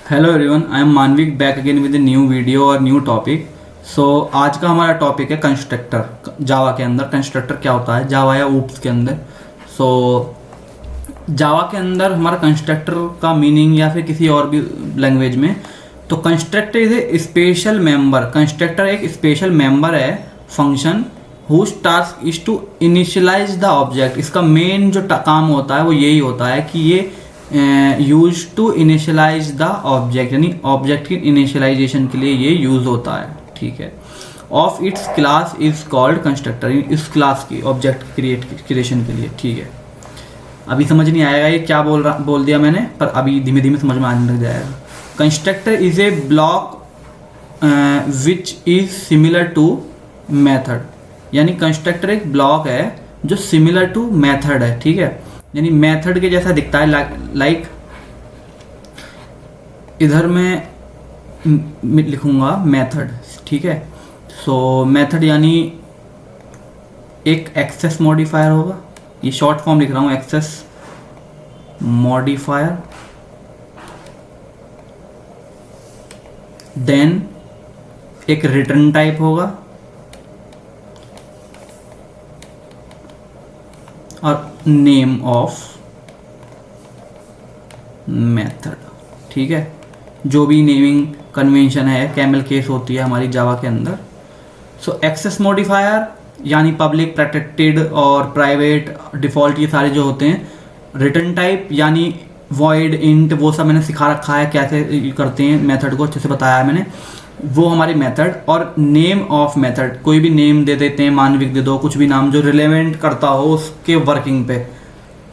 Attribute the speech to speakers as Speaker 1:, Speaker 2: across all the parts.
Speaker 1: Hello everyone, I am Manvik back again with new video और new topic. So आज का हमारा टॉपिक है कंस्ट्रक्टर। जावा के अंदर कंस्ट्रक्टर क्या होता है, जावा या ऊप्स के अंदर। सो जावा के अंदर हमारा कंस्ट्रक्टर का मीनिंग या फिर किसी और भी लैंग्वेज में, तो constructor is a special member. Constructor एक स्पेशल मेंबर है function whose task is to initialize the object. इसका मेन जो काम होता है वो यही होता है कि ये use to initialize the object, यानी ऑब्जेक्ट की इनिशियलाइजेशन के लिए ये यूज होता है। ठीक है, of its class is called constructor. इस क्लास की ऑब्जेक्ट क्रिएशन के लिए। ठीक है, अभी समझ नहीं आएगा ये क्या बोल दिया मैंने, पर अभी धीमे धीमे समझ में आने लग जाएगा। Constructor is a block which is similar to method, यानी कंस्ट्रक्टर एक ब्लॉक है जो सिमिलर टू मेथड है। ठीक है, यानी मेथड के जैसा दिखता है। लाइक इधर मैं लिखूंगा मेथड। ठीक है, सो मेथड यानी एक एक्सेस मॉडिफायर होगा। ये शॉर्ट फॉर्म लिख रहा हूं, एक्सेस मॉडिफायर। देन एक रिटर्न टाइप होगा और नेम ऑफ मेथड। ठीक है, जो भी नेमिंग कन्वेंशन है, कैमल केस होती है हमारी जावा के अंदर। सो एक्सेस मॉडिफायर यानी पब्लिक, प्रोटेक्टेड और प्राइवेट, डिफॉल्ट, ये सारे जो होते हैं। रिटर्न टाइप यानी वॉइड, इंट, वो सब मैंने सिखा रखा है कैसे करते हैं, मेथड को अच्छे से बताया है मैंने, वो हमारी मेथड। और नेम ऑफ मेथड, कोई भी नेम दे देते हैं, मानविक दे दो, कुछ भी नाम जो रिलेवेंट करता हो उसके वर्किंग पे।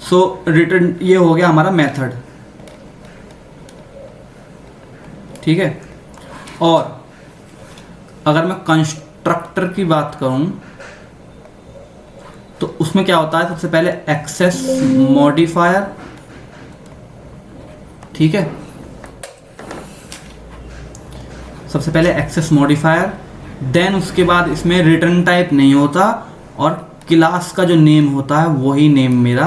Speaker 1: सो रिटर्न ये हो गया हमारा मेथड। ठीक है, और अगर मैं कंस्ट्रक्टर की बात करूं तो उसमें क्या होता है, सबसे पहले एक्सेस मॉडिफायर। ठीक है, सबसे पहले एक्सेस मॉडिफायर, देन उसके बाद इसमें रिटर्न टाइप नहीं होता और क्लास का जो नेम होता है वही नेम मेरा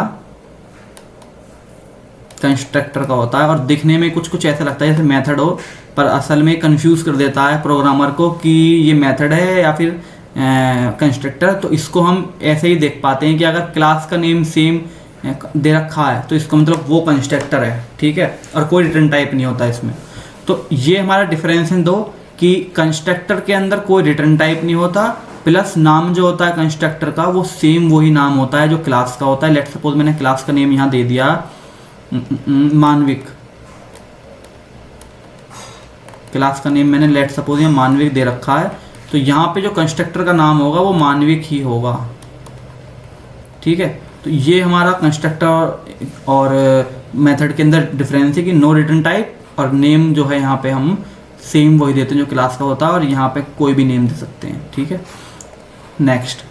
Speaker 1: कंस्ट्रक्टर का होता है। और दिखने में कुछ कुछ ऐसा लगता है जैसे मेथड हो, पर असल में कंफ्यूज कर देता है प्रोग्रामर को कि ये मेथड है या फिर कंस्ट्रक्टर। तो इसको हम ऐसे ही देख पाते हैं कि अगर क्लास का नेम सेम दे रखा है तो इसको मतलब वो कंस्ट्रक्टर है। ठीक है, और कोई रिटर्न टाइप नहीं होता इसमें। तो ये हमारा डिफरेंस है दो, कि कंस्ट्रक्टर के अंदर कोई रिटर्न टाइप नहीं होता, प्लस नाम जो होता है कंस्ट्रक्टर का वो सेम वही नाम होता है जो क्लास का होता है। लेट सपोज मैंने क्लास का नेम यहाँ दे दिया मानविक। क्लास का नेम मैंने लेट सपोज यहाँ मानविक दे रखा है, तो यहाँ पे जो कंस्ट्रक्टर का नाम होगा वो मानविक ही होगा। ठीक है, तो ये हमारा कंस्ट्रक्टर और मेथड के अंदर डिफरेंस है कि नो रिटर्न टाइप, और नेम जो है यहाँ पे हम सेम वही देते हैं जो क्लास का होता है, और यहाँ पे कोई भी नेम दे सकते हैं। ठीक है, नेक्स्ट,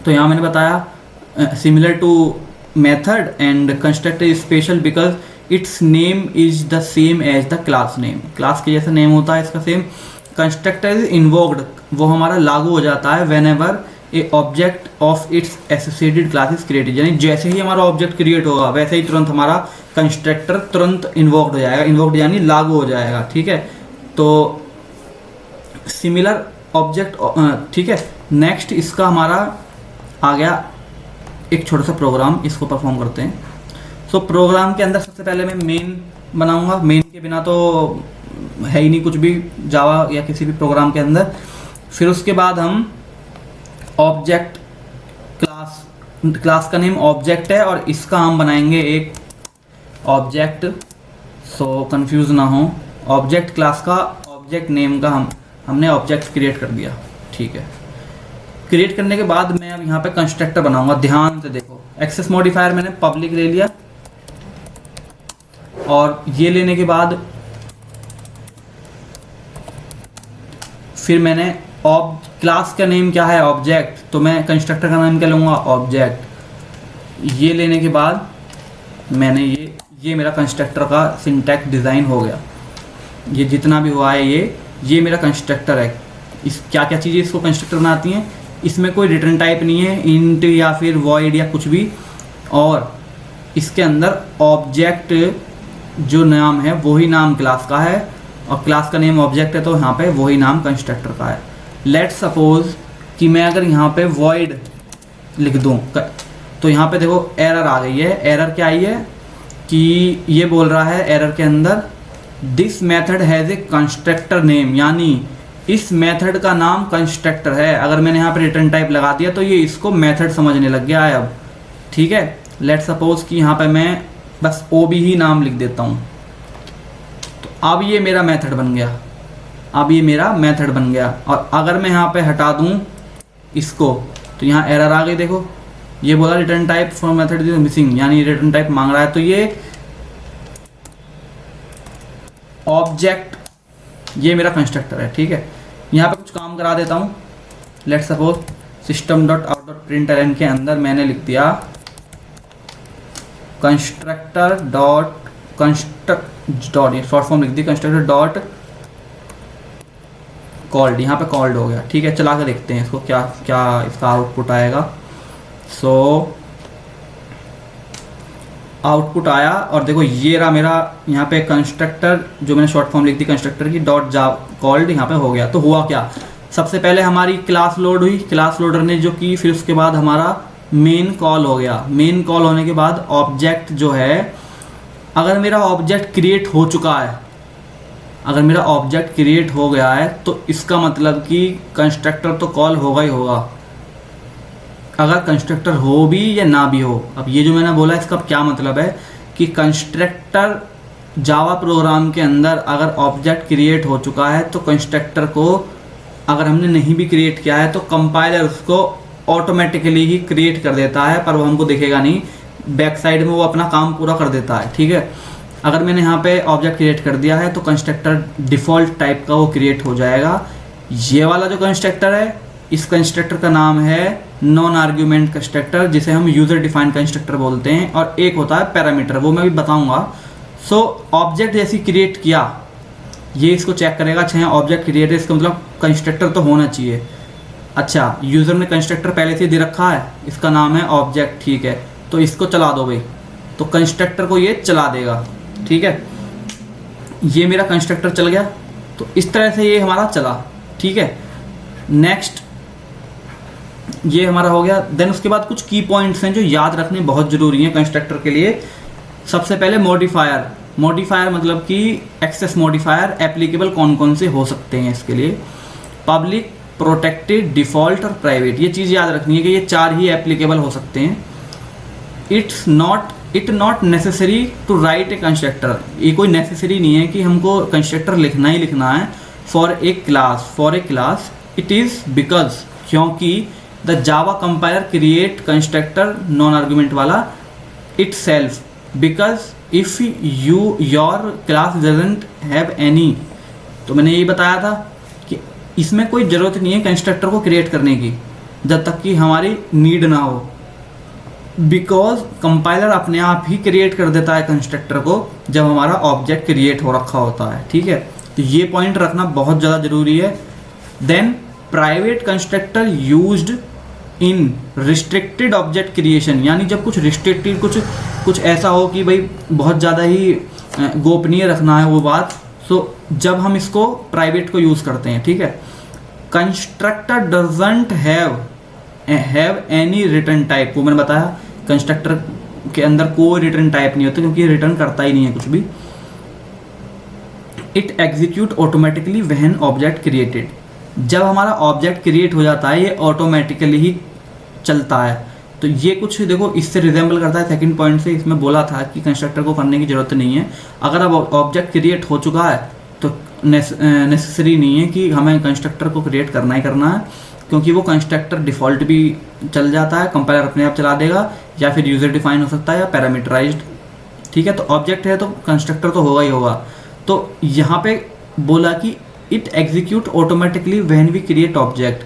Speaker 1: तो यहाँ मैंने बताया similar to method and constructor is special because its name is the same as the class name. Class के जैसा नेम होता है इसका सेम। कंस्ट्रक्टर इज इन्वोक्ड, वो हमारा लागू हो जाता है when ever A object of its associated class is created, यानी जैसे ही हमारा ऑब्जेक्ट क्रिएट होगा वैसे ही तुरंत हमारा कंस्ट्रक्टर तुरंत इन्वोक्ड हो जाएगा। इन्वोक्ड यानी लागू हो जाएगा। ठीक है, तो सिमिलर ऑब्जेक्ट। ठीक है, नेक्स्ट इसका हमारा आ गया एक छोटा सा प्रोग्राम, इसको परफॉर्म करते हैं। सो प्रोग्राम के अंदर सबसे पहले मैं मेन बनाऊंगा। मेन के बिना तो है ही नहीं कुछ भी जावा या किसी भी प्रोग्राम के अंदर। फिर उसके बाद हम ऑब्जेक्ट, क्लास का नेम ऑब्जेक्ट है और इसका हम बनाएंगे एक ऑब्जेक्ट। सो कंफ्यूज ना हो, ऑब्जेक्ट क्लास का, ऑब्जेक्ट नेम का हमने ऑब्जेक्ट क्रिएट कर दिया। ठीक है, क्रिएट करने के बाद मैं अब यहाँ पे कंस्ट्रक्टर बनाऊंगा। ध्यान से देखो, एक्सेस मॉडिफायर मैंने पब्लिक ले लिया, और ये लेने के बाद फिर मैंने क्लास का नेम क्या है, ऑब्जेक्ट, तो मैं कंस्ट्रक्टर का नाम क्या लूँगा, ऑब्जेक्ट। ये लेने के बाद मैंने ये मेरा कंस्ट्रक्टर का सिंटैक्स डिज़ाइन हो गया। ये जितना भी हुआ है ये मेरा कंस्ट्रक्टर है। इस क्या क्या चीज़ें इसको कंस्ट्रक्टर बनाती हैं, इसमें कोई रिटर्न टाइप नहीं है, इंट या फिर वॉइड या कुछ भी, और इसके अंदर ऑब्जेक्ट जो नाम है वही नाम क्लास का है और क्लास का नेम ऑब्जेक्ट है, तो यहाँ पे वही नाम कंस्ट्रक्टर का है। लेट्स सपोज कि मैं अगर यहाँ पे void लिख दूँ तो यहाँ पे देखो एरर आ गई है। एरर क्या आई है कि ये बोल रहा है एरर के अंदर this method has a constructor name, यानी इस मेथड का नाम कंस्ट्रक्टर है। अगर मैंने यहाँ पे रिटर्न टाइप लगा दिया तो ये इसको मेथड समझने लग गया है अब, ठीक है। लेट्स सपोज कि यहाँ पे मैं बस OB ही नाम लिख देता हूँ, तो अब ये मेरा मेथड बन गया, अब ये मेरा मेथड बन गया। और अगर मैं यहाँ पे हटा दूँ इसको तो यहाँ एरर आ गई, देखो ये बोला return type for method is missing, यानी रिटर्न टाइप मांग रहा है। तो ये ऑब्जेक्ट, ये मेरा कंस्ट्रक्टर है, ठीक है। यहाँ पे कुछ काम करा देता हूँ। लेट्स सपोज system.out.println के अंदर मैंने लिख दिया कंस्ट्रक्टर डॉट कंस्ट्रक्ट डॉट, ये शॉर्ट फॉर्म लिख दी कंस्ट्रक्टर डॉट कॉल्ड, यहाँ पे कॉल्ड हो गया, ठीक है। चला के देखते हैं इसको क्या क्या इसका आउटपुट आएगा। सो आउटपुट आया और देखो ये रहा मेरा यहाँ पे कंस्ट्रक्टर, जो मैंने शॉर्ट फॉर्म लिख दी कंस्ट्रक्टर की डॉट जाव कॉल्ड, यहाँ पे हो गया। तो हुआ क्या, सबसे पहले हमारी क्लास लोड हुई, क्लास लोडर ने जो की, फिर उसके बाद हमारा मेन कॉल हो गया। मेन कॉल होने के बाद ऑब्जेक्ट जो है, अगर मेरा ऑब्जेक्ट क्रिएट हो चुका है, अगर मेरा ऑब्जेक्ट क्रिएट हो गया है तो इसका मतलब कि कंस्ट्रक्टर तो कॉल होगा ही होगा, अगर कंस्ट्रक्टर हो भी या ना भी हो। अब ये जो मैंने बोला इसका क्या मतलब है कि कंस्ट्रक्टर जावा प्रोग्राम के अंदर अगर ऑब्जेक्ट क्रिएट हो चुका है तो कंस्ट्रक्टर को अगर हमने नहीं भी क्रिएट किया है तो कंपाइलर उसको ऑटोमेटिकली ही क्रिएट कर देता है, पर वो हमको दिखेगा नहीं, बैक साइड में वो अपना काम पूरा कर देता है, ठीक है। अगर मैंने यहाँ पे ऑब्जेक्ट क्रिएट कर दिया है तो कंस्ट्रक्टर डिफ़ॉल्ट टाइप का वो क्रिएट हो जाएगा। ये वाला जो कंस्ट्रक्टर है, इस कंस्ट्रक्टर का नाम है नॉन आर्ग्यूमेंट कंस्ट्रक्टर, जिसे हम यूज़र डिफाइंड कंस्ट्रक्टर बोलते हैं, और एक होता है पैरामीटर, वो मैं भी बताऊंगा। सो ऑब्जेक्ट जैसे क्रिएट किया, ये इसको चेक करेगा, अच्छा यहाँ ऑब्जेक्ट क्रिएट है, इसका मतलब कंस्ट्रक्टर तो होना चाहिए। अच्छा, यूज़र ने कंस्ट्रक्टर पहले से दे रखा है, इसका नाम है ऑब्जेक्ट, ठीक है, तो इसको चला दो भाई, तो कंस्ट्रक्टर को ये चला देगा, ठीक है। ये मेरा कंस्ट्रक्टर चल गया, तो इस तरह से ये हमारा चला, ठीक है। नेक्स्ट ये हमारा हो गया। देन उसके बाद कुछ की पॉइंट्स हैं जो याद रखने बहुत ज़रूरी हैं कंस्ट्रक्टर के लिए। सबसे पहले मॉडिफायर, मॉडिफायर मतलब कि एक्सेस मॉडिफायर एप्लीकेबल कौन कौन से हो सकते हैं इसके लिए, पब्लिक, प्रोटेक्टेड, डिफ़ॉल्ट और प्राइवेट। ये चीज़ याद रखनी है कि ये 4 ही एप्लीकेबल हो सकते हैं। It not necessary to write a constructor, ये कोई नेसेसरी नहीं है कि हमको कंस्ट्रक्टर लिखना ही लिखना है for a class it is because, क्योंकि the Java compiler create constructor non argument वाला itself, because if your class doesn't have any. तो मैंने यही बताया था कि इसमें कोई ज़रूरत नहीं है कंस्ट्रक्टर को क्रिएट करने की जब तक कि हमारी नीड ना हो, बिकॉज कंपाइलर अपने आप ही क्रिएट कर देता है कंस्ट्रक्टर को जब हमारा ऑब्जेक्ट क्रिएट हो रखा होता है, ठीक है। तो ये पॉइंट रखना बहुत ज़्यादा ज़रूरी है। Then private constructor used in restricted object creation, यानी जब कुछ रिस्ट्रिक्टेड कुछ ऐसा हो कि भाई बहुत ज़्यादा ही गोपनीय रखना है वो बात, तो जब हम इसको प्राइवेट को यूज़ करते हैं, ठीक है। Constructor doesn't have any return type, वो मैंने बताया कंस्ट्रक्टर के अंदर कोई रिटर्न टाइप नहीं होता क्योंकि ये रिटर्न करता ही नहीं है कुछ भी। It execute automatically when object created, जब हमारा ऑब्जेक्ट क्रिएट हो जाता है ये ऑटोमेटिकली ही चलता है। तो ये कुछ देखो इससे रिजेंबल करता है सेकंड पॉइंट से, इसमें बोला था कि कंस्ट्रक्टर को करने की ज़रूरत नहीं है। अगर अब ऑब्जेक्ट क्रिएट हो चुका है तो नेसेसरी नहीं है कि हमें कंस्ट्रक्टर को क्रिएट करना ही करना है, क्योंकि वो कंस्ट्रक्टर डिफ़ॉल्ट भी चल जाता है, कंपाइलर अपने आप चला देगा, या फिर यूज़र डिफाइन हो सकता है या पैरामीटराइज्ड, ठीक है। तो ऑब्जेक्ट है तो कंस्ट्रक्टर तो होगा ही होगा। तो यहाँ पे बोला कि it execute automatically when we create object,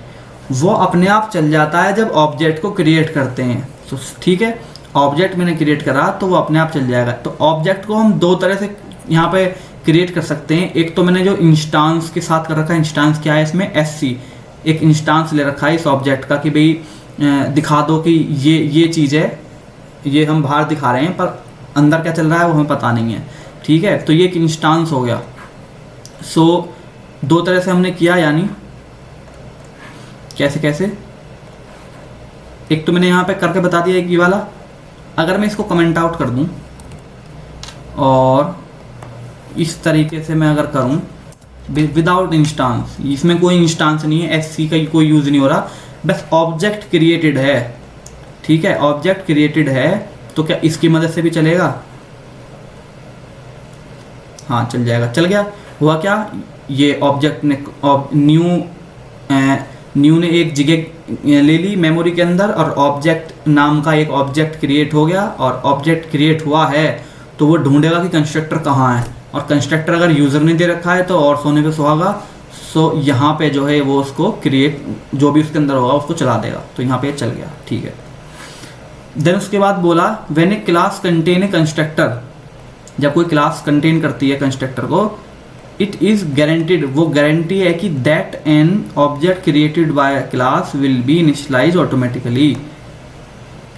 Speaker 1: वो अपने आप चल जाता है जब ऑब्जेक्ट को क्रिएट करते हैं, तो ठीक है। ऑब्जेक्ट मैंने क्रिएट करा तो वो अपने आप चल जाएगा। तो ऑब्जेक्ट को हम 2 तरह से यहाँ पे क्रिएट कर सकते हैं। एक तो मैंने जो इंस्टांस के साथ कर रखा है, इंस्टांस क्या है इसमें, SC, एक इंस्टांस ले रखा है इस ऑब्जेक्ट का कि भाई दिखा दो कि ये चीज़ है, ये हम बाहर दिखा रहे हैं पर अंदर क्या चल रहा है वो हमें पता नहीं है। ठीक है, तो ये एक इंस्टांस हो गया। सो दो तरह से हमने किया, यानी कैसे कैसे, एक तो मैंने यहाँ पे करके बता दिया एक ये वाला। अगर मैं इसको कमेंट आउट कर दूं और इस तरीके से मैं अगर करूं विदाउट इंस्टांस, इसमें कोई इंस्टांस नहीं है, एससी का कोई यूज नहीं हो रहा, बस ऑब्जेक्ट क्रिएटेड है। ठीक है, ऑब्जेक्ट क्रिएटेड है, तो क्या इसकी मदद से भी चलेगा? हाँ चल जाएगा, चल गया। हुआ क्या, ये ऑब्जेक्ट ने न्यू ने एक जगह ले ली मेमोरी के अंदर और ऑब्जेक्ट नाम का एक ऑब्जेक्ट क्रिएट हो गया, और ऑब्जेक्ट क्रिएट हुआ है तो वो ढूंढेगा कि कंस्ट्रक्टर कहाँ है, और कंस्ट्रक्टर अगर यूज़र ने दे रखा है तो और सोने पे सुहागा। सो यहाँ पे जो है वो उसको क्रिएट, जो भी उसके अंदर होगा उसको चला देगा, तो यहाँ पे चल गया। ठीक है, देन उसके बाद बोला when a class contain a constructor, जब कोई क्लास कंटेन करती है कंस्ट्रक्टर को, इट इज गारंटीड, वो गारंटी है कि that an object created by class will be initialize automatically.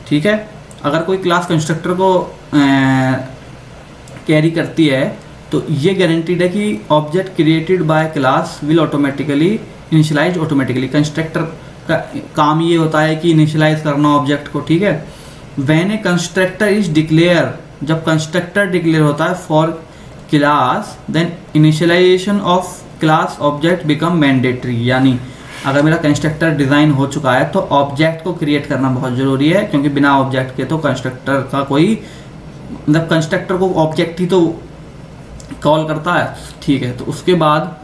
Speaker 1: ठीक है, अगर कोई क्लास कंस्ट्रक्टर को कैरी करती है तो ये गारंटीड है कि object created by class will automatically initialize automatically. Constructor का काम ये होता है कि इनिशियलाइज करना ऑब्जेक्ट को। ठीक है, when a constructor is declare, जब कंस्ट्रक्टर डिक्लेयर होता है for class, then initialization of class object become mandatory. यानी अगर मेरा कंस्ट्रक्टर डिज़ाइन हो चुका है तो ऑब्जेक्ट को क्रिएट करना बहुत ज़रूरी है, क्योंकि बिना ऑब्जेक्ट के तो कंस्ट्रक्टर का कोई, मतलब कंस्ट्रक्टर को ऑब्जेक्ट ही तो कॉल करता है। ठीक है, तो उसके बाद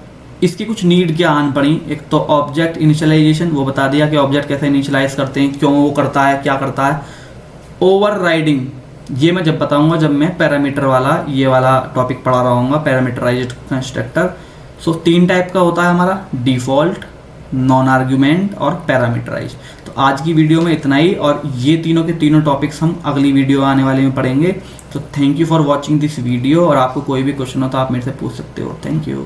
Speaker 1: इसकी कुछ नीड क्या आन पड़ी, एक तो ऑब्जेक्ट इनिशियलाइजेशन, वो बता दिया कि ऑब्जेक्ट कैसे इनिशियलाइज करते हैं, क्यों वो करता है, क्या करता है। ओवरराइडिंग, ये मैं जब बताऊंगा जब मैं पैरामीटर वाला ये वाला टॉपिक पढ़ा रहा हूँ, पैरामीटराइज्ड कंस्ट्रक्टर। सो 3 टाइप का होता है हमारा, डिफॉल्ट, नॉन आर्ग्यूमेंट और पैरामीटराइज। तो आज की वीडियो में इतना ही, और ये तीनों के तीनों टॉपिक्स हम अगली वीडियो आने वाले में पढ़ेंगे। तो thank you for watching this video, और आपको कोई भी क्वेश्चन हो तो आप मेरे से पूछ सकते हो। Thank you.